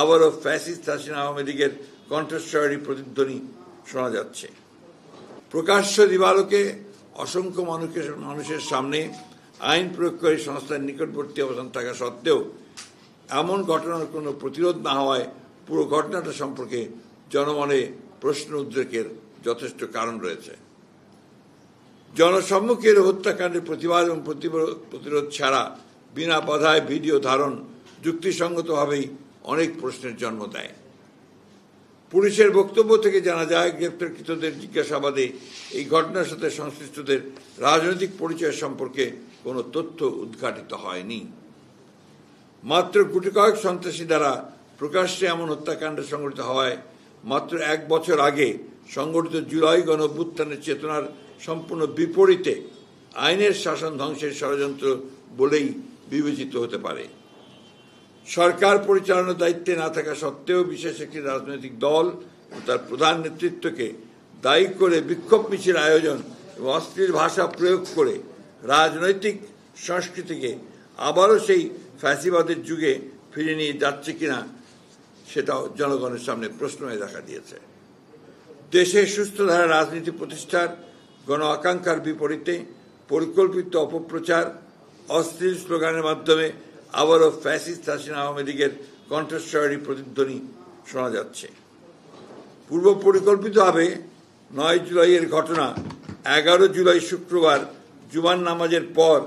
আবারও ফ্যাসিস্ট হাসিনা আওয়ামী লীগের কণ্ঠস্বরী প্রতিধ্বনি শোনা যাচ্ছে। প্রকাশ্য দিবালোকে অসংখ্য মানুষের সামনে আইন প্রয়োগকারী সংস্থার নিকটবর্তী অবস্থান থাকা সত্ত্বেও এমন ঘটনার কোনো প্রতিরোধ না হওয়ায় পুরো ঘটনাটা সম্পর্কে জনমনে প্রশ্ন উদ্রেকের যথেষ্ট কারণ রয়েছে। জনসম্মুখের হত্যাকাণ্ডের প্রতিবাদ এবং প্রতিরোধ ছাড়া বিনা বাধায় ভিডিও ধারণ যুক্তিসঙ্গতভাবেই অনেক প্রশ্নের জন্ম দেয়। পুলিশের বক্তব্য থেকে জানা যায়, গ্রেপ্তারকৃতদের জিজ্ঞাসাবাদে এই ঘটনার সাথে সংশ্লিষ্টদের রাজনৈতিক পরিচয় সম্পর্কে কোনো তথ্য উদ্ঘাটিত হয়নি। মাত্র গুটি কয়েক সন্ত্রাসী দ্বারা প্রকাশ্যে এমন হত্যাকাণ্ড সংঘটিত হওয়ায় মাত্র 1 বছর আগে সংঘটিত জুলাই গণঅভ্যুত্থানের চেতনার সম্পূর্ণ বিপরীতে আইনের শাসন ধ্বংসের ষড়যন্ত্র বলেই বিবেচিত হতে পারে। সরকার পরিচালনার দায়িত্বে না থাকা সত্ত্বেও বিশেষ একটি রাজনৈতিক দল ও তার প্রধান নেতৃত্বকে দায়ী করে বিক্ষোভ মিছিল আয়োজন এবং অশ্লীল ভাষা প্রয়োগ করে রাজনৈতিক সংস্কৃতিকে আবারও সেই ফ্যাসিবাদের যুগে ফিরে নিয়ে যাচ্ছে কিনা সেটাও জনগণের সামনে প্রশ্ন হয়ে দেখা দিয়েছে। দেশে সুস্থ ধারা রাজনীতি প্রতিষ্ঠার গণ আকাঙ্ক্ষার বিপরীতে পরিকল্পিত অপপ্রচার, অশ্লীল স্লোগানের মাধ্যমে আবারও ফ্যাসিস্ট হাসিনা আওয়ামী লীগের কণ্ঠস্বরী প্রতিধ্বনি শোনা যাচ্ছে। পূর্ব পরিকল্পিতভাবে 9 জুলাইয়ের ঘটনা 11 জুলাই শুক্রবার জুমার নামাজের পর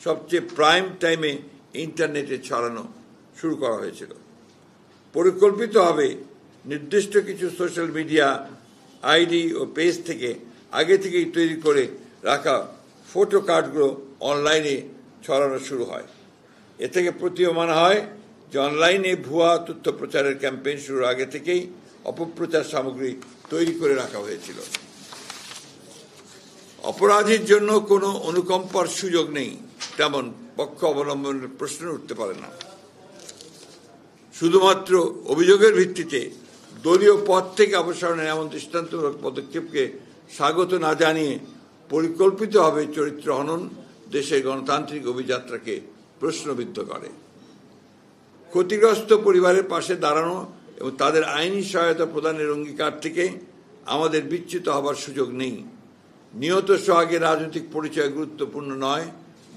সবচেয়ে প্রাইম টাইমে ইন্টারনেটে ছড়ানো শুরু করা হয়েছিল। পরিকল্পিতভাবে নির্দিষ্ট কিছু সোশ্যাল মিডিয়া আইডি ও পেজ থেকে আগে থেকেই তৈরি করে রাখা ফটো কার্ডগুলো অনলাইনে ছড়ানো শুরু হয়। এ থেকে প্রতীয়মান হয় যে অনলাইনে ভুয়া তথ্য প্রচারের ক্যাম্পেইন শুরুর আগে থেকেই অপপ্রচার সামগ্রী তৈরি করে রাখা হয়েছিল। অপরাধীর জন্য কোনো অনুকম্পার সুযোগ নেই, তেমন পক্ষ অবলম্বনের প্রশ্ন উঠতে পারে না। শুধুমাত্র অভিযোগের ভিত্তিতে দলীয় পদ থেকে অপসারণের এমন দৃষ্টান্তমূলক পদক্ষেপকে স্বাগত না জানিয়ে পরিকল্পিতভাবে চরিত্র হনন দেশের গণতান্ত্রিক অভিযাত্রাকে প্রশ্নবিদ্ধ করে। ক্ষতিগ্রস্ত পরিবারের পাশে দাঁড়ানো এবং তাদের আইনি সহায়তা প্রদানের অঙ্গীকার থেকে আমাদের বিচ্যুত হবার সুযোগ নেই। নিহত সোহাগের রাজনৈতিক পরিচয় গুরুত্বপূর্ণ নয়,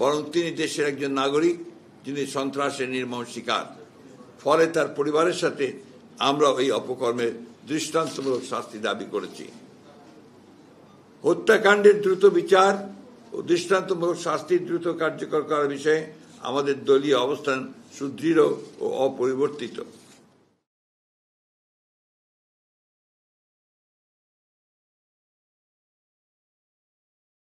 বরং তিনি দেশের একজন নাগরিক যিনি সন্ত্রাসের নির্মম শিকার। ফলে তার পরিবারের সাথে আমরা এই অপকর্মের দৃষ্টান্তমূলক শাস্তি দাবি করেছি। হত্যাকাণ্ডের দ্রুত বিচার ও দৃষ্টান্তমূলক শাস্তি দ্রুত কার্যকর করার বিষয়ে আমাদের দলীয় অবস্থান সুদৃঢ় ও অপরিবর্তিত।